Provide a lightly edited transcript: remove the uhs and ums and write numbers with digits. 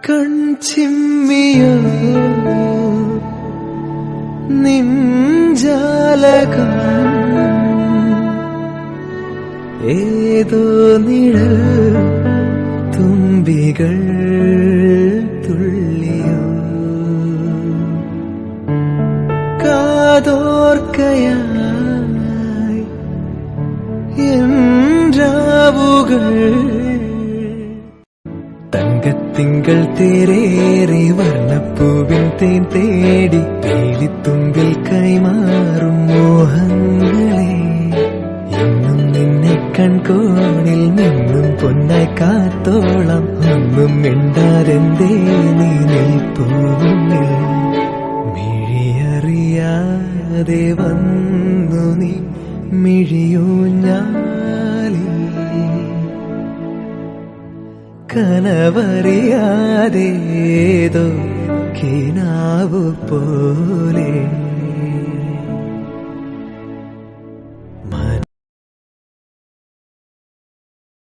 കൺചിമ്മിയോ നിൻജാലകം ഏതോ നിഴൽ തുമ്പികൾ തുള്ളിയോ കാതോർക്കയായി രാവുകൾ തങ്കത്തിങ്കൾ തേരേറി വർണ്ണപ്പൂവിൻ തേൻ തേടി പേടിത്തുമ്പിൽ കൈമാറും മോഹങ്ങളെ എന്നും നിന്നെ കൺകോണിൽ നിന്നും പൊന്നായി കാത്തോളം ഒന്നും മിണ്ടാരെന്തേ നീ നിൽപ്പൂവിൽ മിഴിയറിയാതെ വന്നു നീ മിഴിയൂഞ്ഞാലിൽ കനവറിയാതേതോ കിനാവു പോലെ